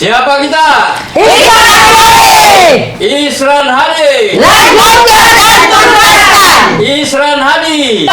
Siapa kita? Isran Hadi. Legenda dan kekuatan. Isran Hadi.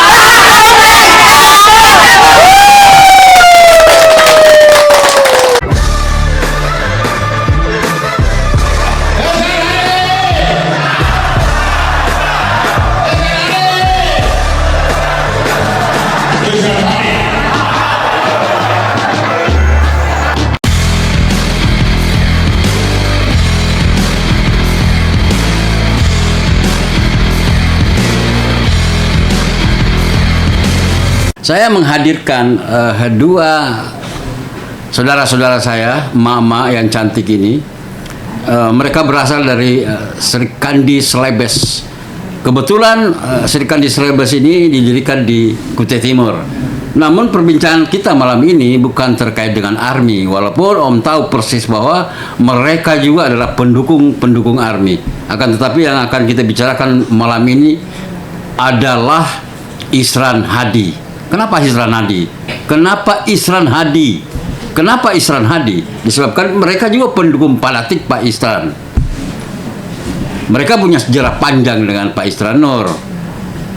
Saya menghadirkan dua saudara-saudara saya, mama yang cantik ini. Mereka berasal dari Serikandi Celebes. Kebetulan Serikandi Celebes ini didirikan di Kutai Timur. Namun perbincangan kita malam ini bukan terkait dengan ARMY, walaupun Om tahu persis bahwa mereka juga adalah pendukung ARMY. Akan tetapi yang akan kita bicarakan malam ini adalah Isran Hadi. Kenapa Isran Hadi? Kenapa Isran Hadi? Kenapa Isran Hadi? Disebabkan mereka juga pendukung fanatik Pak Isran. Mereka punya sejarah panjang dengan Pak Isran Nur.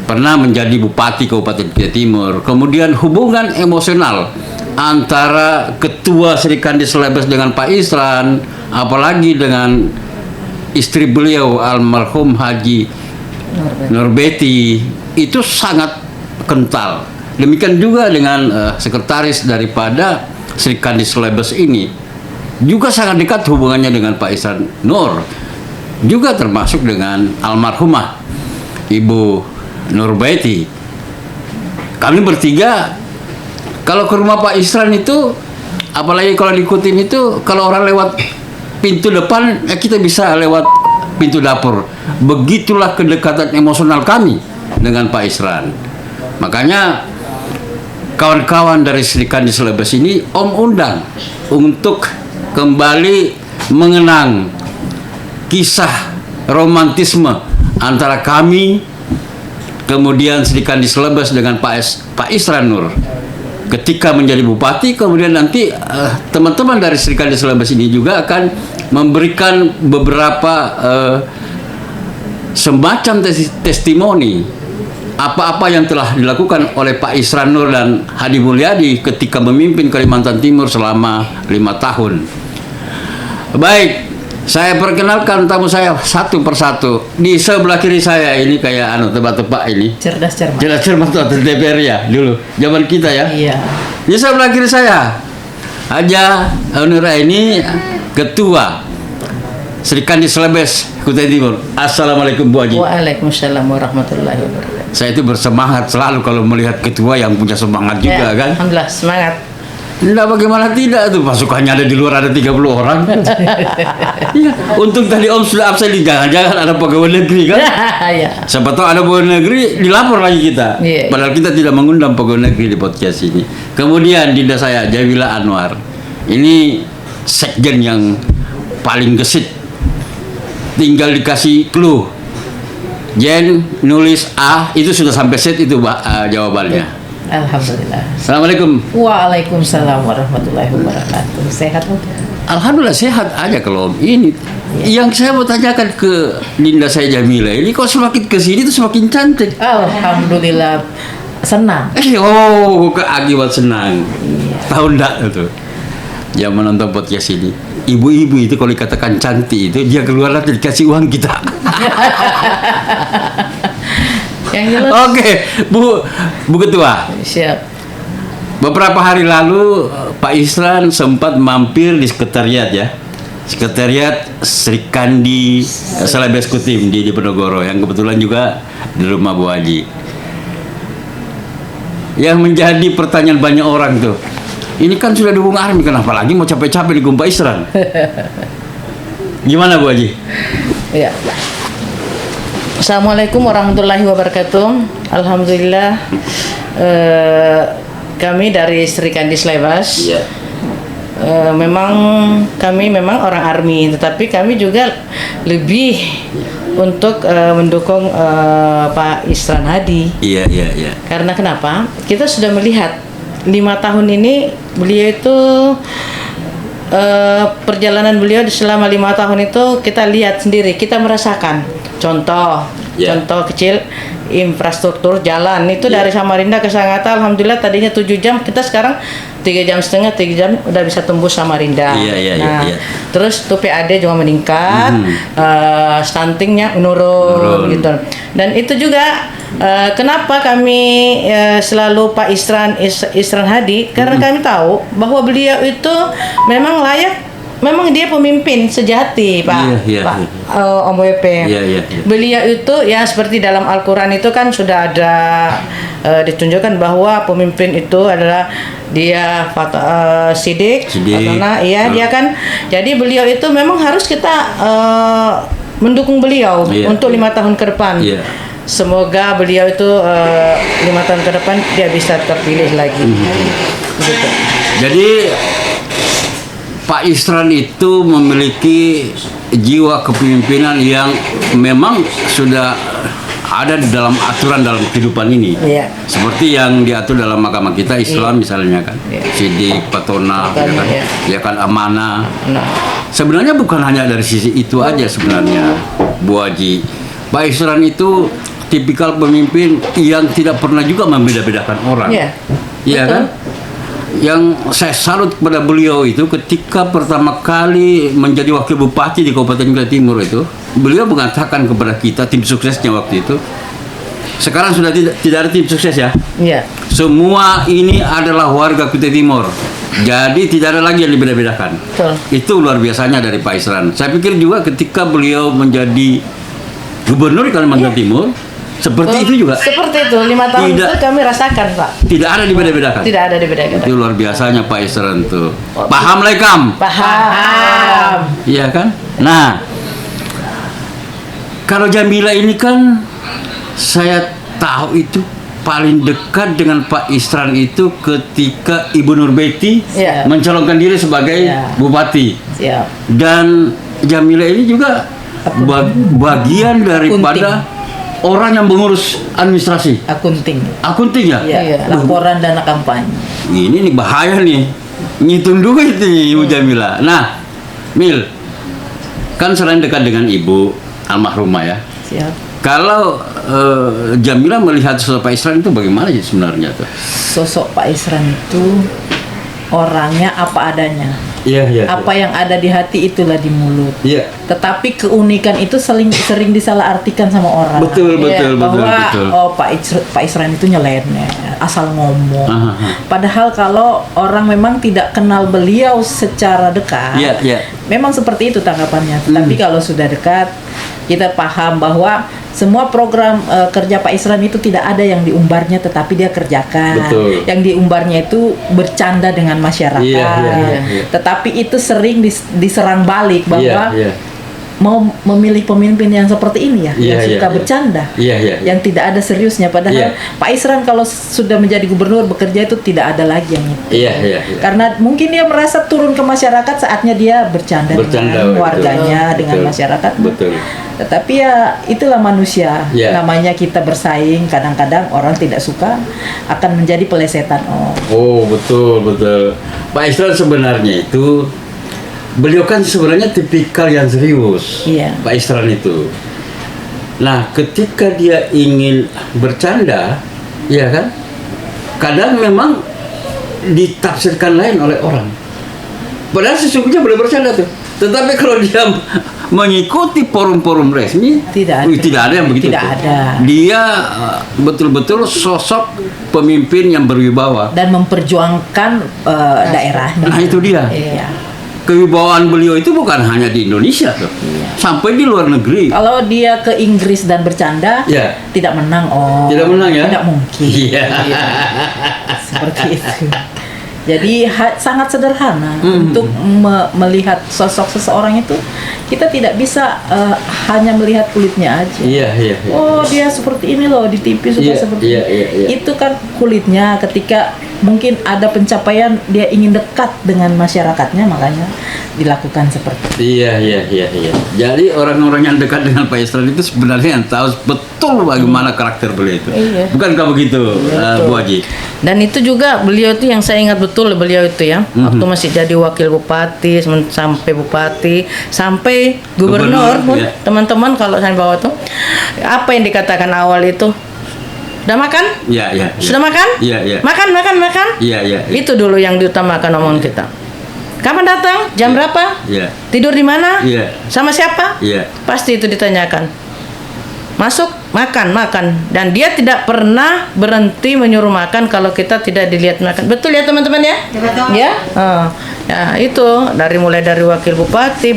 Pernah menjadi Bupati Kabupaten Kutai Timur. Kemudian hubungan emosional antara Ketua Serikandi Celebes dengan Pak Isran, apalagi dengan istri beliau almarhum Haji Nurbeti, itu sangat kental. Demikian juga dengan sekretaris daripada Serikandi Celebes ini juga sangat dekat hubungannya dengan Pak Isran Nur, juga termasuk dengan almarhumah Ibu Nurbeti. Kami bertiga kalau ke rumah Pak Isran itu, apalagi kalau diikutin itu, kalau orang lewat pintu depan, kita bisa lewat pintu dapur. Begitulah kedekatan emosional kami dengan Pak Isran. Makanya kawan-kawan dari Serikandi Celebes ini Om undang untuk kembali mengenang kisah romantisme antara kami, kemudian Serikandi Celebes dengan Pak Isran Nur ketika menjadi bupati. Kemudian nanti teman-teman dari Serikandi Celebes ini juga akan memberikan beberapa semacam testimoni apa-apa yang telah dilakukan oleh Pak Isran Nur dan Hadi Mulyadi ketika memimpin Kalimantan Timur selama 5 tahun. Baik, saya perkenalkan tamu saya satu persatu. Di sebelah kiri saya ini kayak tebak-tebak ini. Cerdas cermat. Cerdas cermat atau DPR ya dulu, zaman kita ya. Iya. Di sebelah kiri saya Haja Nura ini Ketua Serikandi Celebes Kutai Timur. Assalamualaikum Bu Haji. Waalaikumsalam warahmatullahi wabarakatuh. Saya itu bersemangat selalu kalau melihat ketua yang punya semangat juga kan. Alhamdulillah semangat. Tidak, bagaimana tidak tuh, pasukannya ada di luar ada 30 orang kan. Iya, untung tadi Om sudah absen, jangan-jangan ada pegawai negeri kan. Iya. Siapa tahu ada pegawai negeri dilapor lagi kita. Iya. Padahal kita tidak mengundang pegawai negeri di podcast ini. Kemudian dinda saya Jawila Anwar. Ini sekjen yang paling gesit. Tinggal dikasih clue. Jen nulis A itu sudah sampai set itu jawabannya. Alhamdulillah. Assalamualaikum. Waalaikumsalam warahmatullahi wabarakatuh. Sehat Bu? Alhamdulillah sehat aja kalau ini. Yang saya mau tanyakan ke dinda saya Jamila ini, kok semakin kesini tuh semakin cantik. Alhamdulillah senang. Akibat senang. Iya. Tahu enggak itu? Yang menonton podcast ini, ibu-ibu itu kalau dikatakan cantik itu dia keluar nanti dikasih uang kita. Yang jelas. Oke, Bu Ketua. Siap. Beberapa hari lalu Pak Isran sempat mampir di sekretariat ya. Sekretariat Serikandi Celebes Kutim di Penogoro, yang kebetulan juga di rumah Bu Haji. Yang menjadi pertanyaan banyak orang tuh, ini kan sudah dukung ARMY, kenapa lagi mau capek-capek di Pak Isran? Gimana Bu Haji? Ya. Assalamualaikum warahmatullahi wabarakatuh. Alhamdulillah kami dari Serikandi Celebes. Iya. Kami memang orang ARMY, tetapi kami juga lebih untuk mendukung Pak Isran Hadi. Iya. Karena kenapa? Kita sudah melihat 5 tahun ini beliau itu perjalanan beliau selama 5 tahun itu kita lihat sendiri, kita merasakan. Contoh kecil, infrastruktur jalan itu dari Samarinda ke Sangatta, alhamdulillah tadinya 7 jam, kita sekarang 3,5 jam, 3 jam udah bisa tembus Samarinda. Terus tuh PAD juga meningkat, stuntingnya menurun gitu. Dan itu juga kenapa kami selalu Pak Isran Hadi, karena kami tahu bahwa beliau itu memang layak. Memang dia pemimpin sejati, Pak, Om WP. Beliau itu ya seperti dalam Al-Quran itu kan sudah ada ditunjukkan bahwa pemimpin itu adalah dia sidik, dia kan. Jadi beliau itu memang harus kita mendukung beliau untuk 5 tahun ke depan. Semoga beliau itu 5 tahun ke depan dia bisa terpilih lagi. Gitu. Jadi Pak Isran itu memiliki jiwa kepemimpinan yang memang sudah ada di dalam aturan dalam kehidupan ini. Seperti yang diatur dalam agama kita Islam misalnya kan. Sidik, patona, ya kan amanah. Sebenarnya bukan hanya dari sisi itu aja sebenarnya, Bu Haji. Pak Isran itu tipikal pemimpin yang tidak pernah juga membeda-bedakan orang. Iya kan? Yang saya salut kepada beliau itu ketika pertama kali menjadi wakil bupati di Kabupaten Kutai Timur itu, beliau mengatakan kepada kita, tim suksesnya waktu itu, sekarang sudah tidak ada tim sukses ya. Semua ini adalah warga Kutai Timur. Jadi tidak ada lagi yang dibeda-bedakan. Itu luar biasanya dari Pak Isran. Saya pikir juga ketika beliau menjadi gubernur Kalimantan Timur, seperti itu juga. Seperti itu, 5 tahun itu kami rasakan, Pak. Tidak ada dibeda-bedakan. Tidak ada dibeda-bedakan. Itu luar biasanya Pak Isran tuh. Paham lekam? Paham. Iya kan? Nah, kalau Jamila ini kan saya tahu itu paling dekat dengan Pak Isran itu ketika Ibu Nurbeti mencalonkan diri sebagai bupati. Dan Jamila ini juga bagian daripada orang yang mengurus administrasi. Akunting ya? Laporan dana kampanye. Ini nih bahaya nih. Ngitung duit nih Ibu Jamila. Nah, Mil, kan selain dekat dengan Ibu almarhumah ya. Kalau Jamila melihat sosok Pak Isran itu bagaimana sih sebenarnya tuh? Sosok Pak Isran itu orangnya apa adanya. Apa yang ada di hati itulah di mulut. Tetapi keunikan itu sering disalahartikan sama orang. Betul. Bahwa Pak Isran itu nyeleneh, asal ngomong. Padahal kalau orang memang tidak kenal beliau secara dekat, memang seperti itu tanggapannya. Tapi kalau sudah dekat, kita paham bahwa semua program kerja Pak Isran itu tidak ada yang diumbarnya, tetapi dia kerjakan. Yang diumbarnya itu bercanda dengan masyarakat. Tetapi itu sering diserang balik bahwa mau memilih pemimpin yang seperti ini yang suka bercanda, yang tidak ada seriusnya. Padahal Pak Isran kalau sudah menjadi gubernur bekerja itu tidak ada lagi yang itu. Karena mungkin dia merasa turun ke masyarakat saatnya dia bercanda dengan warganya, dengan masyarakat. Tetapi ya itulah manusia. Namanya kita bersaing, kadang-kadang orang tidak suka akan menjadi pelesetan. Betul. Pak Isran sebenarnya itu beliau kan sebenarnya tipikal yang serius. Pak Isran itu. Nah, ketika dia ingin bercanda, ya kan? Kadang memang ditafsirkan lain oleh orang. Padahal sesungguhnya boleh bercanda tuh. Tetapi kalau dia mengikuti forum-forum resmi, tidak ada yang begitu. Dia betul-betul sosok pemimpin yang berwibawa dan memperjuangkan daerahnya. Nah, itu dia. Kewibawaan beliau itu bukan hanya di Indonesia tuh, sampai di luar negeri. Kalau dia ke Inggris dan bercanda, tidak menang. Tidak menang ya? Tidak mungkin. Seperti itu. Jadi sangat sederhana untuk melihat sosok seseorang itu. Kita tidak bisa hanya melihat kulitnya aja. Dia seperti ini loh, di TV suka seperti ini. Itu kan kulitnya. Ketika mungkin ada pencapaian, dia ingin dekat dengan masyarakatnya, makanya dilakukan seperti itu. Iya. Jadi orang-orang yang dekat dengan Pak Isran itu sebenarnya yang tahu betul bagaimana karakter beliau itu. Iya. Bukankah begitu, Bu Haji? Dan itu juga beliau itu yang saya ingat betul beliau itu ya, waktu masih jadi wakil bupati sampai bupati sampai gubernur pun, ya. teman-teman kalau saya bawa tuh apa yang dikatakan awal itu, udah makan? Iya. Sudah makan? Iya. Makan. Iya. Itu dulu yang diutamakan omongan kita. Kapan datang? Jam berapa? Iya. Tidur di mana? Iya. Sama siapa? Iya. Pasti itu ditanyakan. Masuk, makan. Dan dia tidak pernah berhenti menyuruh makan kalau kita tidak dilihat makan. Betul ya teman-teman ya? Ya. Ya itu mulai dari wakil bupati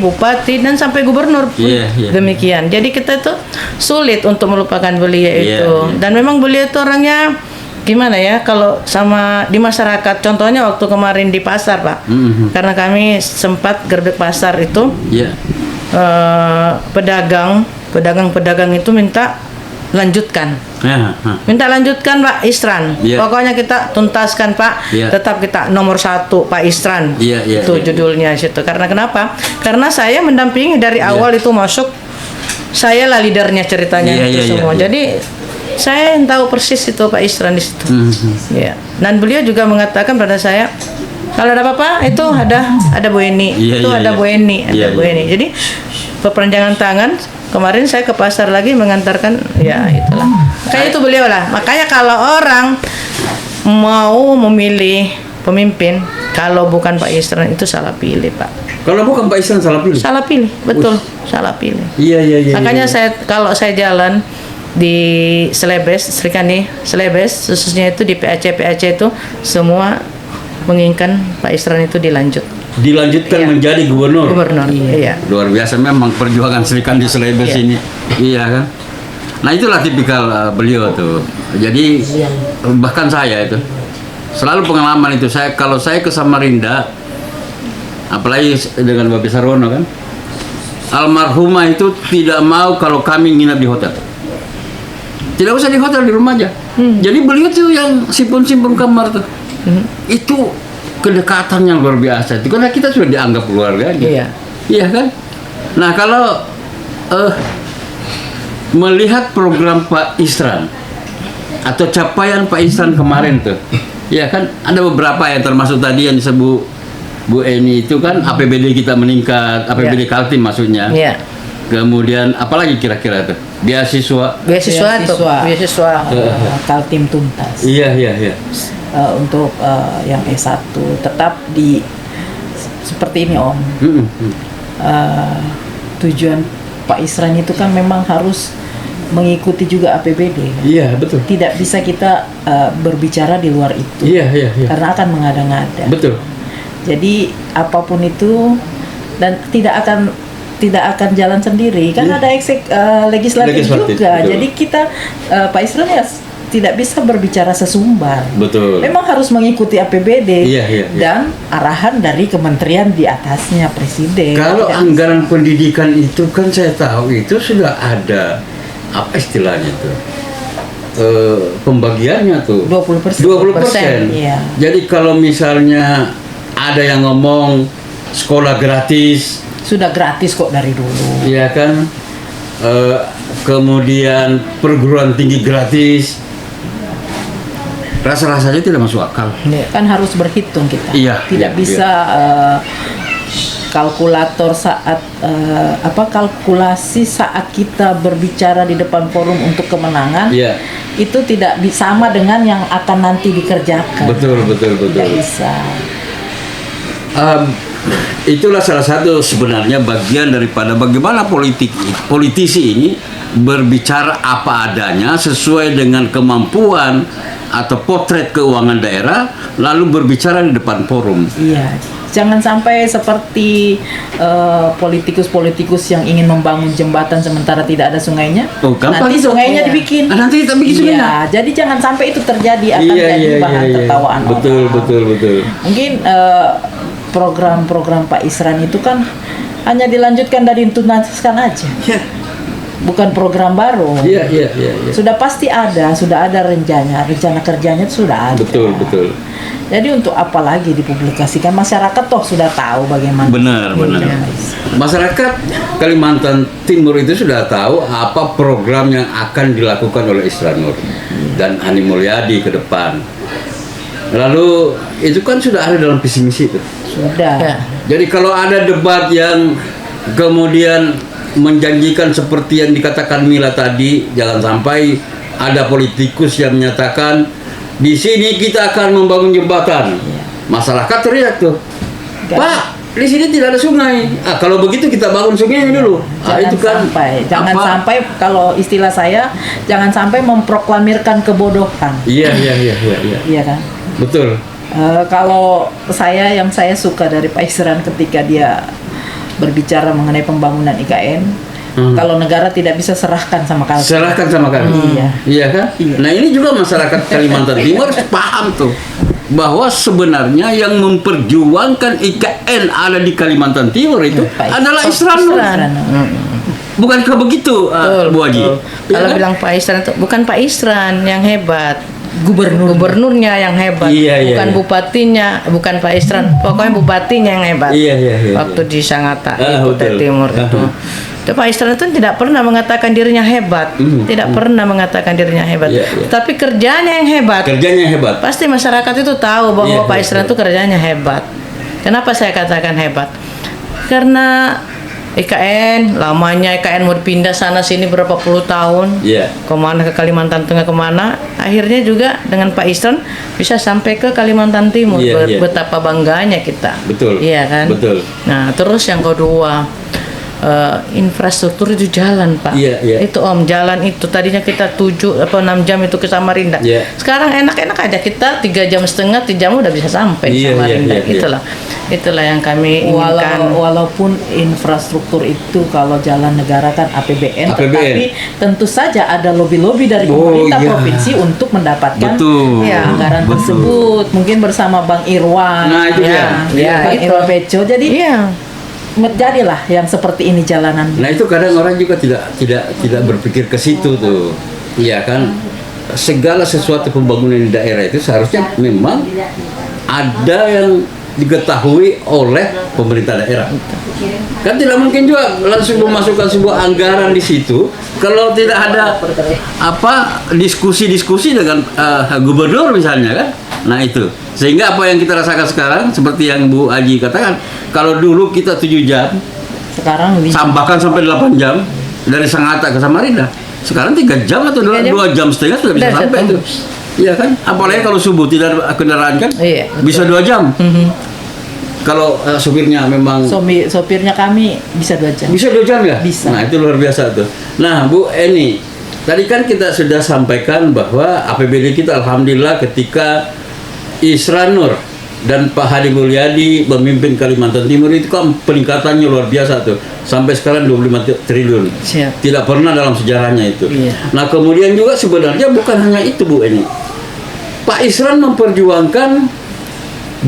dan sampai gubernur pun demikian. Jadi kita itu sulit untuk melupakan beliau itu. Dan memang beliau itu orangnya gimana ya, kalau sama di masyarakat, contohnya waktu kemarin di pasar Pak, karena kami sempat gerbek pasar itu, pedagang itu minta lanjutkan, Pak Isran, pokoknya kita tuntaskan Pak, tetap kita nomor 1 Pak Isran, itu judulnya situ. Karena kenapa? Karena saya mendampingi dari awal itu masuk, saya lah leadernya ceritanya itu semua. Jadi saya tahu persis itu Pak Isran di situ. Ya. Dan beliau juga mengatakan pada saya, kalau ada apa-apa itu ada Bu Eni, Bu Eni. Jadi perpanjangan tangan. Kemarin saya ke pasar lagi mengantarkan, ya itulah. Kayak itu beliau lah. Makanya kalau orang mau memilih pemimpin, kalau bukan Pak Isran itu salah pilih Pak. Kalau bukan Pak Isran salah pilih? Salah pilih, betul. Salah pilih. Iya. Makanya kalau saya jalan di Serikandi Selebes, khususnya itu di PAC itu semua menginginkan Pak Isran itu dilanjutkan menjadi gubernur. Iya. Luar biasa memang perjuangan Serikandi Selebes ini. Iya kan? Nah itulah tipikal beliau tuh. Jadi bahkan saya itu selalu pengalaman itu, kalau saya ke Samarinda, apalagi dengan Bapak Sarwono kan, almarhumah itu tidak mau kalau kami nginap di hotel. Tidak usah di hotel, di rumah aja. Jadi beliau tuh yang simpun kamar tuh. Itu kedekatan yang luar biasa. Itu karena kita sudah dianggap keluarga. Iya kan? Nah kalau melihat program Pak Isran atau capaian Pak Isran kemarin tuh, ya kan ada beberapa yang termasuk tadi yang disebut Bu Eni itu kan, APBD kita meningkat, APBD Kaltim maksudnya. Kemudian apalagi kira-kira tuh? Beasiswa Kaltim tuntas. Iya. Untuk yang S1 tetap di seperti ini Om. Tujuan Pak Isran itu kan memang harus mengikuti juga APBD. Iya, betul. Tidak bisa kita berbicara di luar itu. Iya. Karena akan mengada-ngada. Betul. Jadi apapun itu, dan tidak akan jalan sendiri kan, ada legislatif juga. Betul. Jadi kita Pak Isran ya tidak bisa berbicara sesumbar. Betul. Memang harus mengikuti APBD iya. dan arahan dari kementerian di atasnya, presiden. Kalau anggaran pendidikan itu kan saya tahu itu sudah ada apa istilahnya itu, pembagiannya tuh 20%. Iya. Jadi kalau misalnya ada yang ngomong sekolah gratis, sudah gratis kok dari dulu. Iya kan. Kemudian perguruan tinggi gratis. Rasa-rasanya tidak masuk akal. Kan harus berhitung kita. Tidak bisa kalkulator saat kalkulasi saat kita berbicara di depan forum untuk kemenangan. Itu tidak sama dengan yang akan nanti dikerjakan. Betul. Tidak bisa. Itulah salah satu sebenarnya bagian daripada bagaimana politisi ini berbicara apa adanya sesuai dengan kemampuan atau potret keuangan daerah, lalu berbicara di depan forum. Iya, jangan sampai seperti politikus-politikus yang ingin membangun jembatan sementara tidak ada sungainya. Nanti sungainya dibikin. Nanti kita bikin sungainya. Iya, jadi jangan sampai itu terjadi, akan jadi bahan tertawaan orang. Betul. Mungkin program-program Pak Isran itu kan hanya dilanjutkan dari tuntaskan aja. bukan program baru. Iya. Sudah pasti sudah ada rencana kerjanya itu sudah ada. Betul. Jadi untuk apa lagi dipublikasikan? Masyarakat toh sudah tahu bagaimana. Benar. Masyarakat Kalimantan Timur itu sudah tahu apa program yang akan dilakukan oleh Isra Nur dan Hani Mulyadi ke depan. Lalu itu kan sudah ada dalam visi misi itu. Sudah. Ya. Jadi kalau ada debat yang kemudian menjanjikan seperti yang dikatakan Mila tadi, jangan sampai ada politikus yang menyatakan di sini kita akan membangun jembatan. Masyarakat teriak tuh, Pak, di sini tidak ada sungai. Kalau begitu kita bangun sungainya dulu. Jangan sampai kalau istilah saya, jangan sampai memproklamirkan kebodohan. Iya. Iya kan? Betul. Kalau yang saya suka dari Pak Isran ketika dia berbicara mengenai pembangunan IKN, kalau negara tidak bisa serahkan sama kami. Iya kan? Iya. Nah ini juga masyarakat Kalimantan Timur paham tuh bahwa sebenarnya yang memperjuangkan IKN ada di Kalimantan Timur itu adalah Isra Nur. Bukankah begitu, Bu Haji? Kalau bilang Pak Isran itu bukan Pak Isran yang hebat, gubernurnya yang hebat, bukan bupatinya, bukan Pak Isran, pokoknya bupatinya yang hebat. Waktu di Sangatta, Kutai Timur itu. Pak Isran itu tidak pernah mengatakan dirinya hebat, tapi kerjanya yang hebat. Pasti masyarakat itu tahu bahwa Pak Isran itu kerjanya hebat. Kenapa saya katakan hebat? Karena IKN, lamanya IKN mau pindah sana sini berapa puluh tahun, kemana ke Kalimantan Tengah kemana, akhirnya juga dengan Pak Isran bisa sampai ke Kalimantan Timur. Betapa bangganya kita. Betul. Iya kan? Betul. Nah terus yang kedua, infrastruktur itu jalan, Pak. Itu jalan itu tadinya kita 7 atau 6 jam itu ke Samarinda. Sekarang enak-enak aja kita 3,5 jam, 3 jam udah bisa sampai di Samarinda. Itulah yang kami inginkan. Walaupun infrastruktur itu kalau jalan negara kan APBN. Tetapi tentu saja ada lobby-lobby dari pemerintah provinsi untuk mendapatkan anggaran tersebut. Mungkin bersama Bang Irwan, Bang Irwan Beco. Jadi jadilah yang seperti ini jalanan. Nah itu kadang orang juga tidak berpikir ke situ tuh, iya kan? Segala sesuatu pembangunan di daerah itu seharusnya memang ada yang diketahui oleh pemerintah daerah. Kan tidak mungkin juga langsung memasukkan sebuah anggaran di situ kalau tidak ada diskusi dengan gubernur misalnya kan. Nah itu, sehingga apa yang kita rasakan sekarang seperti yang Bu Haji katakan, kalau dulu kita 7 jam, sekarang bahkan sampai 8 jam dari Sangatta ke Samarinda, sekarang 3 jam atau 2 jam setengah sudah bisa sampai itu. Iya kan? Apalagi kalau subuh tidak ada kendaraan kan, bisa 2 jam. Kalau sopirnya memang sopirnya kami bisa 2 jam. Bisa 2 jam ya? Bisa. Nah itu luar biasa tuh. Nah Bu Eni, tadi kan kita sudah sampaikan bahwa APBD kita alhamdulillah ketika Isra Nur dan Pak Hani Mulyadi memimpin Kalimantan Timur itu kan peningkatannya luar biasa tuh, sampai sekarang 25 triliun. Tidak pernah dalam sejarahnya itu. Nah kemudian juga sebenarnya bukan hanya itu Bu Eni, Pak Isran memperjuangkan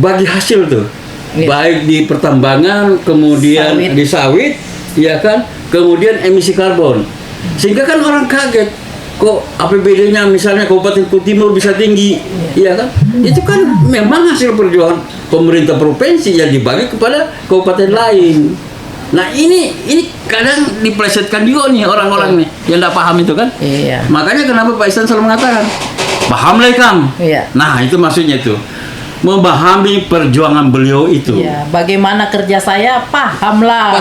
bagi hasil tuh, baik di pertambangan, kemudian di sawit, ya kan, kemudian emisi karbon, sehingga kan orang kaget. Kok APBD-nya misalnya Kabupaten Kutai Timur bisa tinggi, ya kan? Itu kan memang hasil perjuangan pemerintah provinsi yang dibagi kepada kabupaten lain. Nah ini kadang diplesetkan juga nih orang-orang nih yang tidak paham itu kan. Makanya kenapa Pak Isran selalu mengatakan paham lah Kang. Nah itu maksudnya itu, memahami perjuangan beliau itu. Bagaimana kerja saya pahamlah.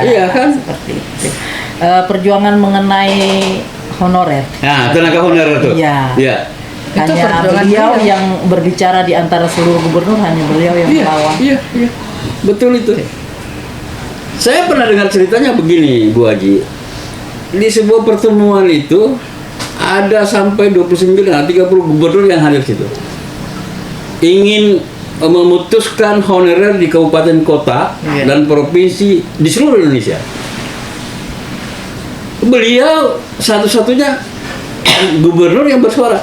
Iya kan. Seperti itu. Perjuangan mengenai honorer. Nah, tenaga honorer tuh. Iya. Hanya beliau yang berbicara di antara seluruh gubernur, hanya beliau yang melawan. Iya. Betul itu. Saya pernah dengar ceritanya begini, Bu Haji. Di sebuah pertemuan itu ada sampai 29, 30 gubernur yang hadir situ. Ingin memutuskan honorer di kabupaten kota dan provinsi di seluruh Indonesia. Beliau satu-satunya gubernur yang bersuara.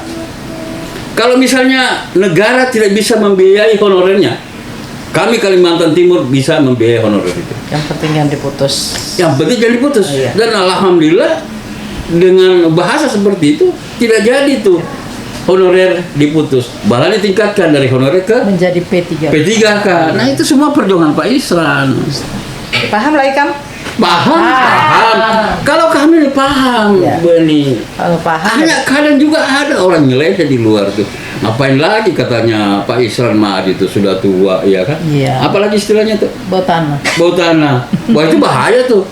Kalau misalnya negara tidak bisa membiayai honorernya, Kami Kalimantan Timur bisa membiayai honorer itu. Yang penting yang diputus. Yang penting jangan diputus. Iya. Dan alhamdulillah dengan bahasa seperti itu tidak jadi tuh honorer diputus. Malah ditingkatkan dari honorer ke Menjadi P3. P3K. Nah itu semua perjuangan Pak Isran. Paham lagi kamu? Paham. Kalau kami ini paham, Ya. Beni. Kalau paham. Hanya kadang juga ada orang nyelesai di luar tuh. Ngapain lagi katanya Pak Isran Mahdi itu sudah tua, ya kan? Iya. Apalagi istilahnya tuh Bau tanah. bau tanah. Wah itu bahaya tuh.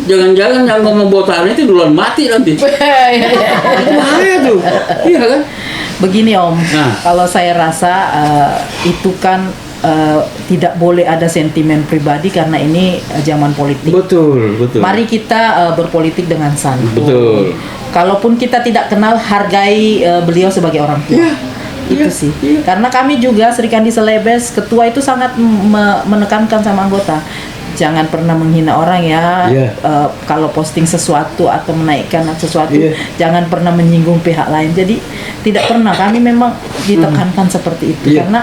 Jangan-jangan yang ngomong bau tanah itu duluan mati nanti. Itu bahaya tuh. Iya kan? Begini Om, Nah. kalau saya rasa itu kan tidak boleh ada sentimen pribadi karena ini zaman politik. Betul. Mari kita berpolitik dengan santun. Betul. Kalaupun kita tidak kenal, hargai beliau sebagai orang tua. Iya. Itu Iya, sih. iya. Karena kami juga Serikandi Selebes, ketua itu sangat menekankan sama anggota. Jangan pernah menghina orang ya. Iya. Kalau posting sesuatu atau menaikkan sesuatu, Iya. jangan pernah menyinggung pihak lain. Jadi tidak pernah. Kami memang ditekankan seperti itu Iya. karena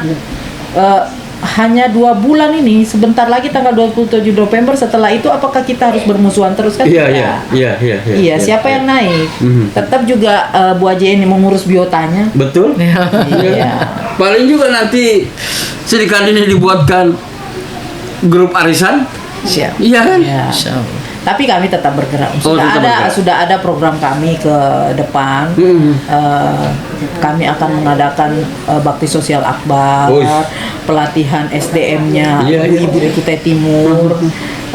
hanya 2 bulan ini, sebentar lagi tanggal 27 November. Setelah itu apakah kita harus bermusuhan terus kan? Iya. Tidak. Iya, siapa yang naik? Tetap juga Bu Aji ini mengurus biotanya. Betul. Iya. Paling juga nanti Serikandi ini dibuatkan grup arisan. Siap. Iya kan? Iya. Insyaallah. Tapi kami tetap bergerak. Oh, tetap bergerak. Sudah ada program kami ke depan. Kami akan mengadakan bakti sosial akbar, Oh. pelatihan SDM-nya Iya, iya, ibu di Kutai Timur,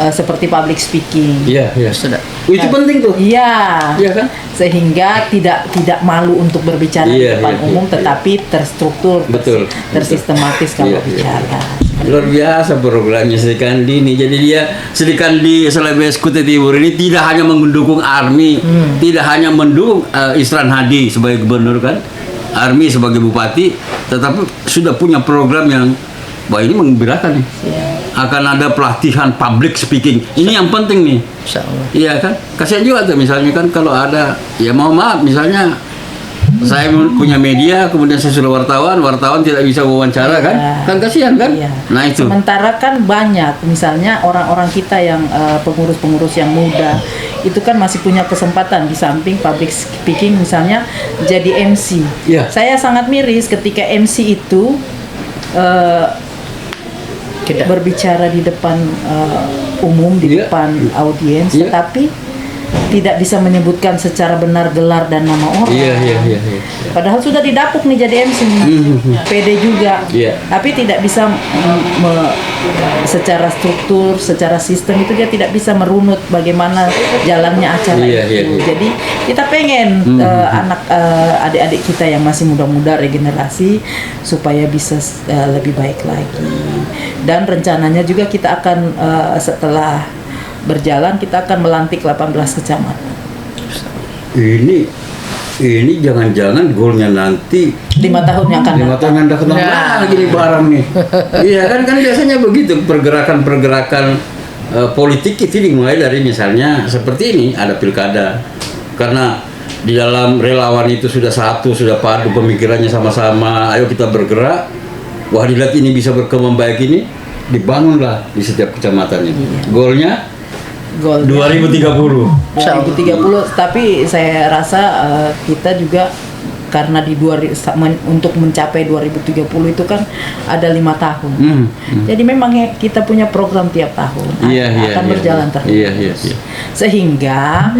seperti public speaking. Iya. Sudah. Itu penting tuh. Iya. Iya kan? Sehingga tidak malu untuk berbicara di Iya, depan iya. umum, tetapi terstruktur, Betul. tersistematis kalau Iya, iya. bicara. Luar biasa programnya Serikandi ini. Jadi dia Serikandi Selebes Kutai Timur ini tidak hanya mendukung ARMY, tidak hanya mendukung Isran Hadi sebagai gubernur kan, ARMY sebagai bupati, tetapi sudah punya program yang wah ini menggembirakan nih. Akan ada pelatihan public speaking. Ini yang penting nih. Insyaallah. Iya kan? Kasihan juga tuh misalnya kan kalau ada ya mohon maaf misalnya saya punya media kemudian saya sudah wartawan tidak bisa wawancara kan? Iya. Kan kasihan kan? Iya. Nah itu. Sementara kan banyak, misalnya orang-orang kita yang pengurus-pengurus yang muda itu kan masih punya kesempatan di samping public speaking misalnya jadi MC. Iya. Saya sangat miris ketika MC itu Tidak. berbicara di depan umum, di Iya. depan audiens, Iya. tetapi tidak bisa menyebutkan secara benar gelar dan nama orang. Iya. Padahal sudah didapuk nih jadi MC nih. PD juga. Iya. Tapi tidak bisa secara struktur, secara sistem itu dia tidak bisa merunut bagaimana jalannya acara Iya, itu. iya. Jadi kita pengen adik-adik kita yang masih muda-muda regenerasi supaya bisa lebih baik lagi. Dan rencananya juga kita akan setelah berjalan kita akan melantik 18 kecamatan. Ini jangan-jangan goalnya nanti 5 tahun yang akan 5 tahun yang akan datang Ya. lagi nih barang nih. Iya kan biasanya begitu pergerakan politik itu dimulai dari misalnya seperti ini ada pilkada karena di dalam relawan itu sudah satu sudah padu pemikirannya sama-sama ayo kita bergerak wah dilihat ini bisa berkembang baik ini dibangunlah di setiap kecamatannya. Goalnya Goal 2030. 2030, tapi saya rasa kita juga karena untuk mencapai 2030 itu kan ada 5 tahun. Jadi memang kita punya program tiap tahun akan berjalan terus. Iya. Sehingga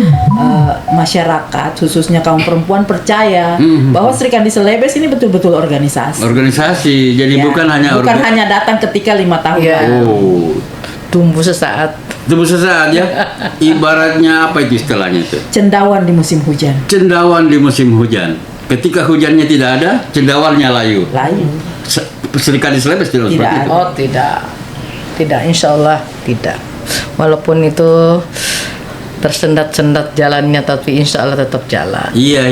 masyarakat khususnya kaum perempuan percaya bahwa Serikandi Selebes ini betul-betul organisasi. Organisasi. Jadi Ya, bukan hanya datang ketika 5 tahun Iya. lalu. Oh. Tumbuh sesaat. Tunggu sesaat ya. Ibaratnya apa itu istilahnya itu? Cendawan di musim hujan. Cendawan di musim hujan. Ketika hujannya tidak ada, cendawannya layu. Lain. Serikandi Selebes tidak Tidak seperti itu. Oh tidak, insya Allah tidak. Walaupun itu tersendat-sendat jalannya, tapi insya Allah tetap jalan. Iya.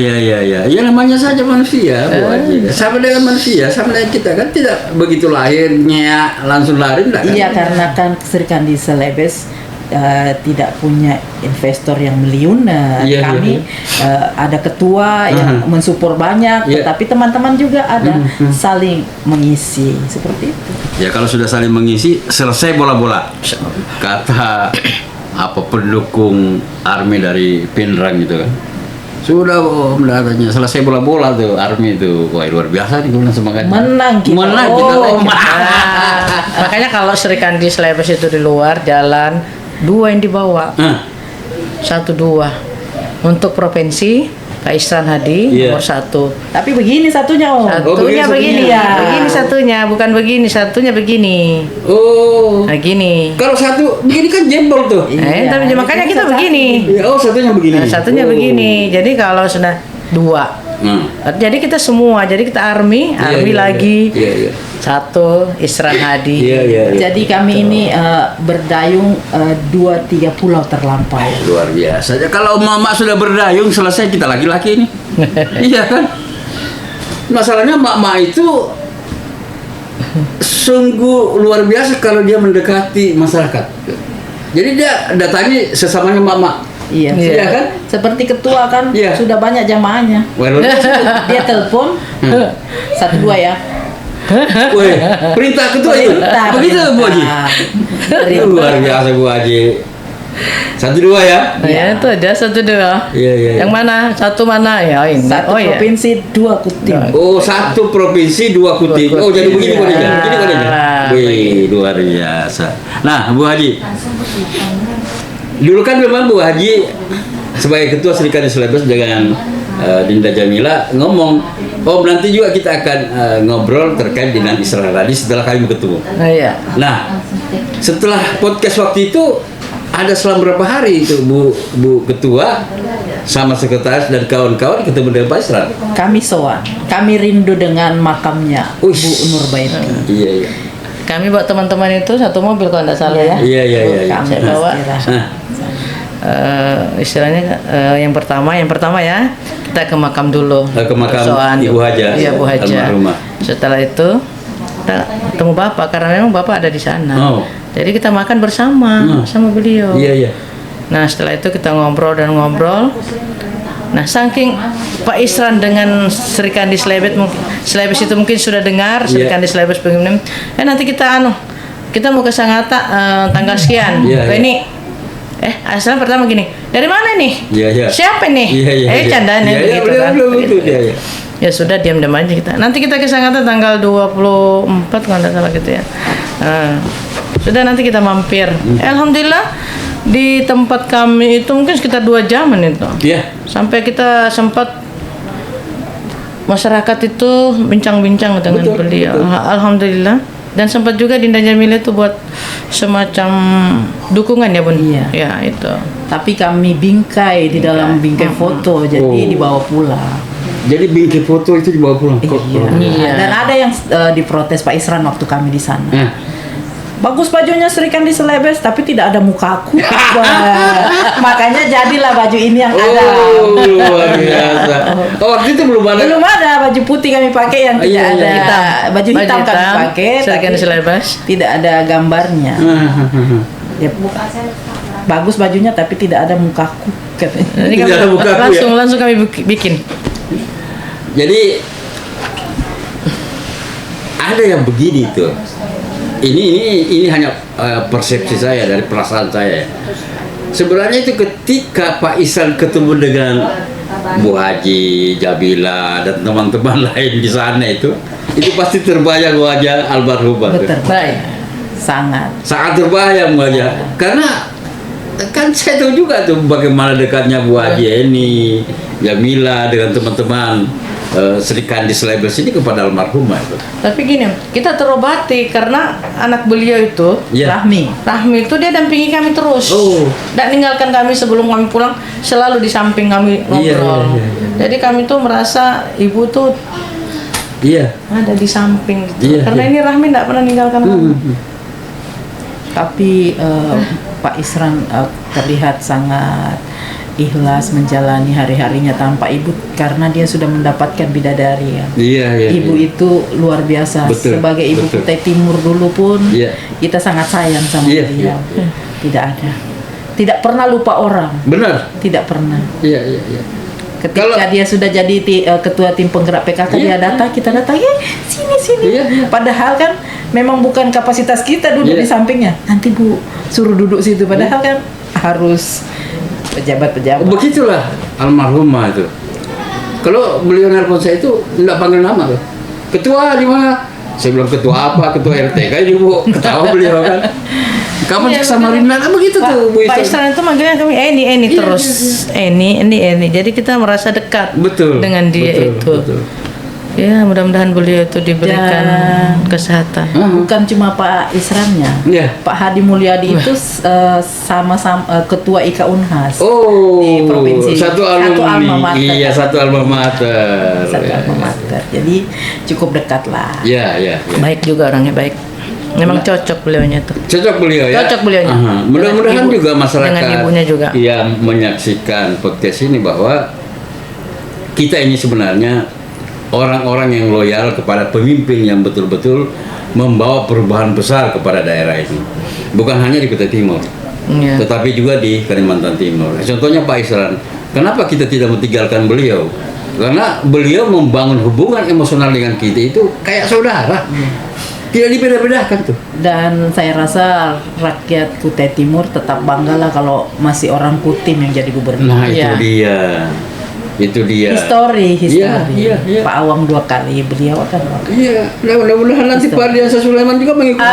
Ya namanya saja manusia, Bu Haji. Sama dengan manusia, sama dengan kita kan tidak begitu lahirnya langsung lari enggak kan? Iya, karena kan Serikandi Selebes tidak punya investor yang miliuner. Kami ada ketua yang mensupport banyak, tetapi teman-teman juga ada saling mengisi seperti itu. Ya kalau sudah saling mengisi, selesai bola-bola. Kata apa pendukung Army dari Pinrang gitu kan. Sudah mendatanya selesai bola-bola tuh Army itu. Wah luar biasa nih gue semangatnya. Menang kita. Makanya kalau Sri Kandi Celebes itu di luar jalan 2 yang dibawa. 1-2 untuk provinsi Pak Isran Hadi nomor 1. Tapi begini satunya Satunya begini ya. Begini satunya, bukan begini, satunya begini. Nah gini. Kalau satu begini kan jebol tuh. Tapi makanya kita begini. Satunya begini. Satunya begini. Jadi kalau sudah 2. Jadi kita semua, jadi kita Army lagi. Satu Isran Hadi. Jadi kami ini berdayung 2-3 pulau terlampau. Luar biasa. Kalau mama sudah berdayung selesai kita laki-laki ini. Iya kan? Masalahnya mama itu sungguh luar biasa kalau dia mendekati masyarakat. Jadi dia datangi sesamanya mama. Iya kan? Seperti ketua kan sudah banyak jamaahnya. Dia telepon 1-2 ya. Woi, perintah ketua itu. Begitu Bu Haji. Luar biasa Bu Haji. 1-2 ya? Ya itu aja 1-2. Iya. Yang mana? Satu mana ya ini? Satu provinsi 2 kutim. Oh 1 provinsi 2 kutim. Oh jadi begini kodenya. Begini kodenya. Wih luar biasa. Nah Bu Haji. Dulu kan memang Bu Haji sebagai ketua Sri Kandi Celebes dengan Dinda Jamila ngomong, nanti juga kita akan ngobrol terkait dengan Isran Hadi setelah kami ketemu. Nah, setelah podcast waktu itu ada selang berapa hari itu Bu Ketua sama sekretaris dan kawan-kawan ketemu dengan Pak Isran? Kami sowan, kami rindu dengan makamnya Bu Nurbaiti. Iya. Kami bawa teman-teman itu 1 mobil kalau tidak salah ya. Iya. Saya bawa. Istilahnya yang pertama ya kita ke makam dulu. Ke makam Ibu Haja. Iya Bu Haja. Setelah itu kita ketemu Bapak karena memang Bapak ada di sana. Jadi kita makan bersama sama beliau. Iya. Nah setelah itu kita ngobrol. Nah saking Pak Isran dengan Sri Kandi Celebes itu mungkin sudah dengar Sri Kandi Celebes begini. Nanti kita mau ke Sangatta tanggal sekian. Ini Asal pertama gini, dari mana nih? Siapa nih? Candaan begitu kan. Ya sudah diam-diam aja kita. Nanti kita ke Sangatta tanggal 24 kalau tidak salah gitu ya. Sudah nanti kita mampir. Alhamdulillah di tempat kami itu mungkin sekitar 2 jaman itu. Sampai kita sempat masyarakat itu bincang-bincang dengan beliau. Alhamdulillah. Dan sempat juga Dinda Jamila itu buat semacam dukungan ya Bun. Ya itu. Tapi kami bingkai di dalam bingkai foto, jadi dibawa pulang. Jadi bingkai foto itu dibawa pulang. Iya. Dan ada yang diprotes Pak Isran waktu kami di sana. Bagus bajunya Sri Kandi Celebes, tapi tidak ada mukaku. Makanya jadilah baju ini yang ada. Luar biasa. Waktu itu belum ada baju putih kami pakai yang tidak ada. Baju hitam kami pakai, Sri Kandi Celebes tidak ada gambarnya. Ya, bagus bajunya tapi tidak ada mukaku. Tidak ada mukaku. Langsung kami bikin. Jadi ada yang begini tuh. Ini hanya persepsi saya dari perasaan saya. Sebenarnya itu ketika Pak Isran ketemu dengan Bu Haji, Jabila dan teman-teman lain di sana itu pasti terbayang wajah almarhumah. Terbayang. Sangat terbayang wajah. Karena kan saya tahu juga tuh bagaimana dekatnya Bu Haji ini, Jamila dengan teman-teman Sri Kandi Celebes ini kepada almarhumah itu. Tapi gini, kita terobati karena anak beliau itu Rahmi itu dia dampingi kami terus. Tidak ninggalkan kami sebelum kami pulang, selalu di samping kami ngobrol. Jadi kami tuh merasa ibu tuh ada di samping gitu. Karena ini Rahmi tidak pernah ninggalkan kami. Tapi Pak Isran terlihat sangat ikhlas menjalani hari-harinya tanpa ibu karena dia sudah mendapatkan bidadari ya. Ibu itu luar biasa. Sebagai ibu Kutai Timur dulu pun kita sangat sayang sama beliau. Tidak ada. tidak pernah lupa orang. Benar. Tidak pernah. Iya. Ketika dia sudah jadi ketua tim penggerak PKK, dia datang, kita datang, sini. Iya. Padahal kan memang bukan kapasitas kita duduk di sampingnya. Nanti Bu suruh duduk situ. Padahal kan harus pejabat-pejabat. Begitulah almarhumah itu. Kalau beliau nelpon saya itu enggak panggil nama loh. Ketua di mana? Saya bilang ketua apa? Ketua RT. Kayak ibu ketawa beliau kan. Kapan ke Samarinda? Begitu tuh Bu Pak Isran itu manggilnya kami Eni terus. Eni. Jadi kita merasa dekat dengan dia itu. Betul. Ya, mudah-mudahan beliau itu diberikan kesehatan. Bukan cuma Pak Isrannya, Pak Hadi Mulyadi itu sama-sama ketua IKA Unhas di provinsi. Satu alma mater. Iya, satu alma mater. Jadi cukup dekat lah. Iya. Baik juga orangnya, baik. Memang cocok beliaunya tuh. Cocok beliau ya. Cocok beliaunya. Mudah-mudahan juga masyarakat dengan ibunya juga yang menyaksikan podcast ini bahwa kita ini sebenarnya orang-orang yang loyal kepada pemimpin yang betul-betul membawa perubahan besar kepada daerah ini. Bukan hanya di Kutai Timur, tetapi juga di Kalimantan Timur. Contohnya Pak Isran. Kenapa kita tidak meninggalkan beliau? Karena beliau membangun hubungan emosional dengan kita itu kayak saudara. Tidak dibeda-bedakan tuh. Dan saya rasa rakyat Kutai Timur tetap banggalah kalau masih orang Kutim yang jadi gubernur. Nah, itu dia. Histori. Iya. Pak Awang 2 kali, beliau akan. Iya. Mudah-mudahan nanti Pak Ardiansyah Sulaiman juga mengikuti.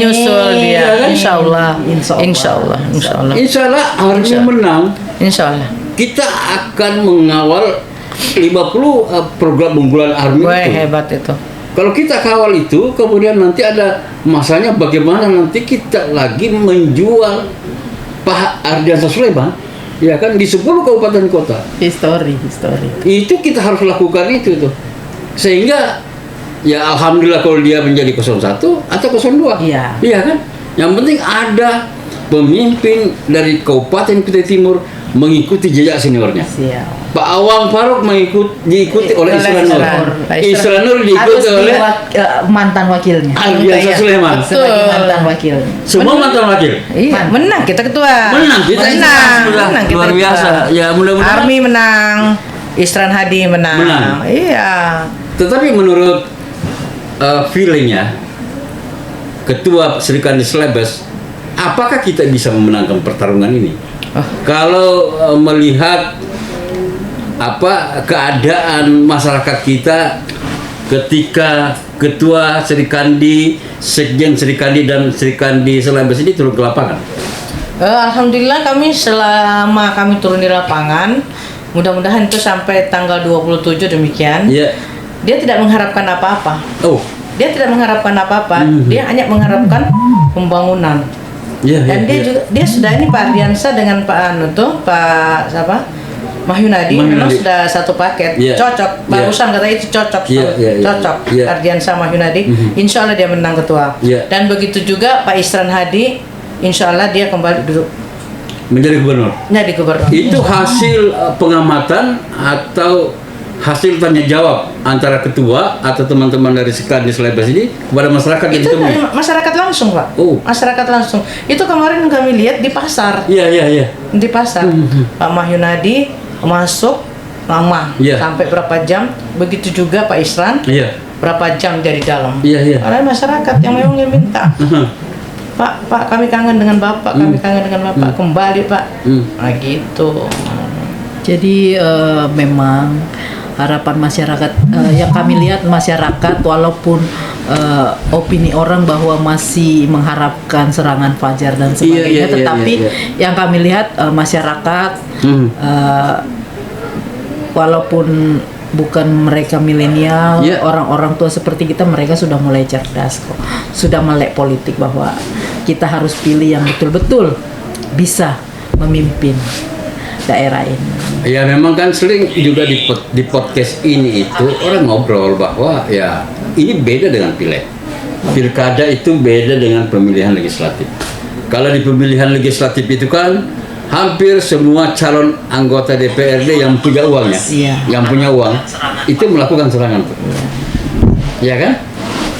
Nyusul dia. Insya Allah. Insya Allah harusnya menang. Insya Allah. Kita akan mengawal 50 program unggulan ARMY itu. Hebat itu. Kalau kita kawal itu, kemudian nanti ada masanya bagaimana nanti kita lagi menjual Pak Ardiansyah Sulaiman. Ya kan di 10 kabupaten kota. Histori. Itu kita harus lakukan itu tuh. Sehingga ya alhamdulillah kalau dia menjadi 01 atau 02. Iya kan? Yang penting ada pemimpin dari Kabupaten Kutai Timur mengikuti jejak seniornya. Pak Awang Faruk diikuti oleh Isran Nur. Isran Nur diikuti oleh mantan wakilnya. Ardiansyah Sulaiman. Sebagai mantan wakilnya. Semua mantan wakil. Iya, menang kita ketua. Menang kita luar biasa. Ya mudah-mudahan ARMY menang, Isran Hadi menang. Iya. Tetapi menurut feelingnya Ketua Serikandi Celebes, apakah kita bisa memenangkan pertarungan ini? Kalau melihat keadaan masyarakat kita ketika Ketua Serikandi, Sekjen Serikandi dan Serikandi Celebes ini turun ke lapangan? Alhamdulillah selama kami turun di lapangan, mudah-mudahan itu sampai tanggal 27 demikian. Dia tidak mengharapkan apa-apa. Dia tidak mengharapkan apa-apa. Dia hanya mengharapkan pembangunan. Dan dia sudah ini Pak Ardiansyah dengan Pak Mahyunadi memang sudah satu paket. Cocok. Barusan kata itu cocok. Ardiansyah Mahyunadi. Insya Allah dia menang ketua. Dan begitu juga Pak Isran Hadi, insya Allah dia kembali duduk menjadi gubernur. Itu hasil pengamatan atau hasil tanya jawab antara ketua atau teman-teman dari Serikandi Celebes ini kepada masyarakat yang itu dari masyarakat langsung, Pak. Masyarakat langsung. Itu kemarin kami lihat di pasar. Iya. Di pasar. Pak Mahyunadi masuk lama sampai berapa jam. Begitu juga Pak Isran. Berapa jam dari dalam. Karena masyarakat yang memang minta. Pak, kami kangen dengan Bapak, kembali Pak. Nah gitu. Jadi memang harapan masyarakat yang kami lihat masyarakat walaupun opini orang bahwa masih mengharapkan serangan fajar dan sebagainya, tetapi yang kami lihat masyarakat walaupun bukan mereka milenial, orang-orang tua seperti kita, mereka sudah mulai cerdas kok, sudah melek politik bahwa kita harus pilih yang betul-betul bisa memimpin daerah ini. Ya memang kan sering juga di podcast ini itu orang ngobrol bahwa ya ini beda dengan pileg. Pilkada itu beda dengan pemilihan legislatif. Kalau di pemilihan legislatif itu kan hampir semua calon anggota DPRD yang punya uangnya, yang punya uang itu melakukan serangan, ya kan?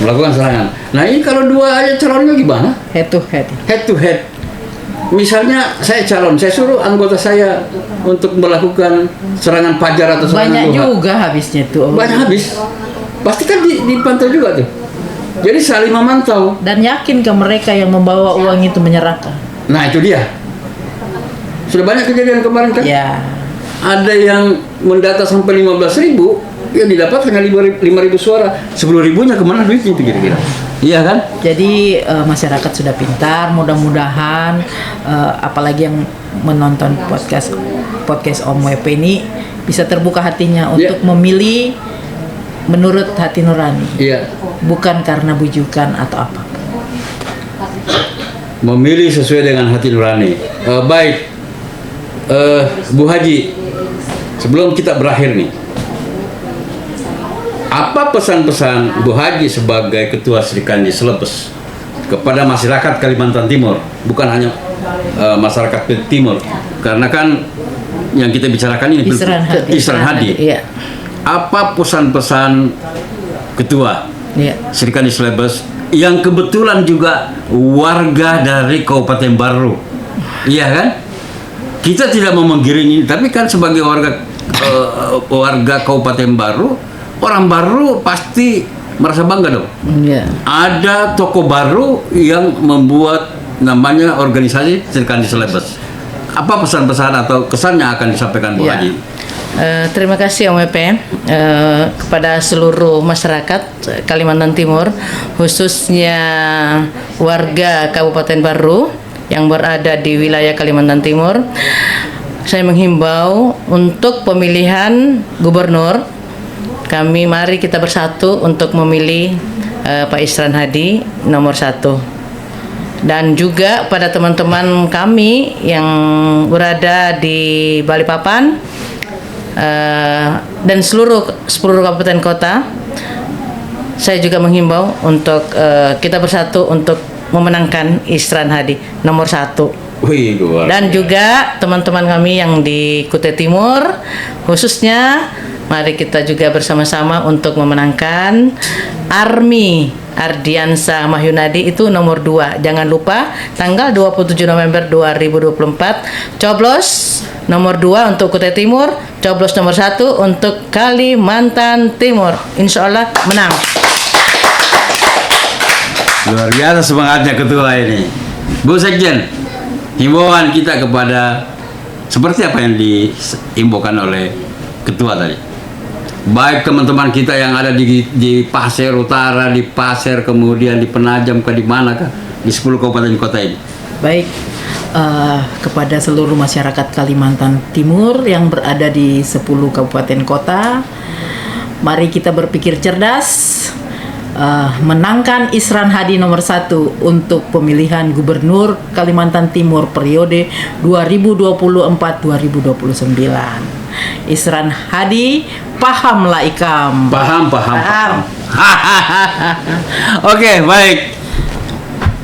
Melakukan serangan. Nah ini kalau dua aja calonnya gimana? Head to head. Misalnya saya calon, saya suruh anggota saya untuk melakukan serangan fajar atau serangan Banyak duha. juga habisnya tuh. Banyak habis. Pasti kan dipantau juga tuh. Jadi saling memantau. Dan yakin ke mereka yang membawa uang itu menyerahkan. Nah itu dia. Sudah banyak kejadian kemarin kan? Ya. Ada yang mendata sampai 15.000, yang didapat hanya 5.000 suara. 10.000-nya kemana duitnya itu kira-kira? Iya kan? Jadi masyarakat sudah pintar, mudah-mudahan apalagi yang menonton podcast Om WP ini bisa terbuka hatinya untuk memilih menurut hati nurani. Iya. Bukan karena bujukan atau apa. Memilih sesuai dengan hati nurani. Baik, Bu Haji, sebelum kita berakhir nih, apa pesan-pesan Bu Haji sebagai Ketua Sri Kandi Celebes kepada masyarakat Kalimantan Timur, bukan hanya masyarakat Timur, karena kan yang kita bicarakan ini Isran Hadi. Iya. Apa pesan-pesan Ketua Sri Kandi Celebes yang kebetulan juga warga dari Kabupaten Baru, iya kan? Kita tidak mau menggiring ini, tapi kan sebagai warga Kabupaten Baru, orang baru pasti merasa bangga dong. Iya. Ada toko baru yang membuat namanya organisasi Sri Kandi Celebes. Apa pesan-pesan atau kesan yang akan disampaikan Bu Haji? Terima kasih Om WP kepada seluruh masyarakat Kalimantan Timur, khususnya warga Kabupaten Baru yang berada di wilayah Kalimantan Timur. Saya menghimbau untuk pemilihan gubernur, mari kita bersatu untuk memilih Pak Isran Hadi nomor 1. Dan juga pada teman-teman kami yang berada di Balikpapan dan seluruh kabupaten kota, saya juga menghimbau untuk kita bersatu untuk memenangkan Isran Hadi nomor 1. Dan juga teman-teman kami yang di Kutai Timur khususnya, mari kita juga bersama-sama untuk memenangkan Army Ardiansa Mahyunadi itu nomor 2. Jangan lupa tanggal 27 November 2024 coblos nomor 2 untuk Kutai Timur, coblos nomor 1 untuk Kalimantan Timur. Insya Allah menang. Luar biasa semangatnya Ketua ini. Bu Sekjen, himbauan kita kepada seperti apa yang dihimbaukan oleh Ketua tadi. Baik teman-teman kita yang ada di Pasir Utara, di Pasir, kemudian di Penajam, di manakah di 10 kabupaten kota ini. Baik, kepada seluruh masyarakat Kalimantan Timur yang berada di 10 kabupaten kota, mari kita berpikir cerdas, menangkan Isran Hadi nomor 1 untuk pemilihan Gubernur Kalimantan Timur periode 2024-2029. Isran Hadi, pahamlah ikam. Paham. Oke, baik.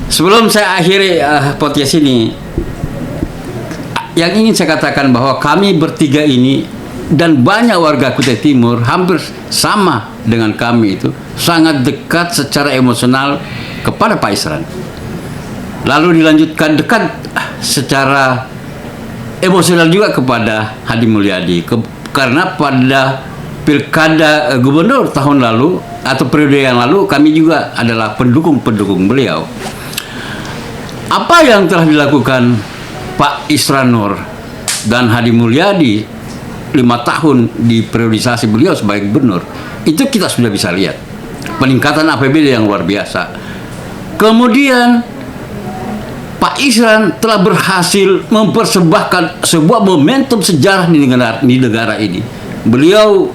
Sebelum saya akhiri podcast ini, yang ingin saya katakan bahwa kami bertiga ini dan banyak warga Kutai Timur hampir sama dengan kami itu sangat dekat secara emosional kepada Pak Isran. Lalu dilanjutkan dekat secara emosional juga kepada Hadi Mulyadi, karena pada pilkada gubernur tahun lalu atau periode yang lalu kami juga adalah pendukung beliau. Apa yang telah dilakukan Pak Isran Nur dan Hadi Mulyadi 5 tahun di periodisasi beliau sebagai gubernur, itu kita sudah bisa lihat peningkatan APBD yang luar biasa. Kemudian Pak Isran telah berhasil mempersembahkan sebuah momentum sejarah di negara ini. Beliau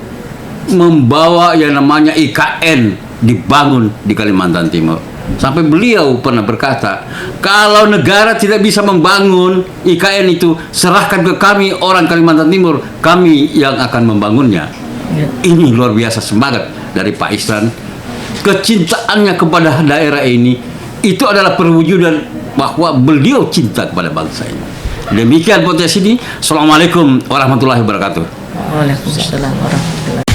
membawa yang namanya IKN dibangun di Kalimantan Timur. Sampai beliau pernah berkata, kalau negara tidak bisa membangun IKN itu, serahkan ke kami orang Kalimantan Timur, kami yang akan membangunnya. Ini luar biasa semangat dari Pak Isran. Kecintaannya kepada daerah ini, itu adalah perwujudan bahwa beliau cinta kepada bangsa ini. Demikian podcast ini. Assalamualaikum warahmatullahi wabarakatuh. Waalaikumsalam warahmatullahi wabarakatuh.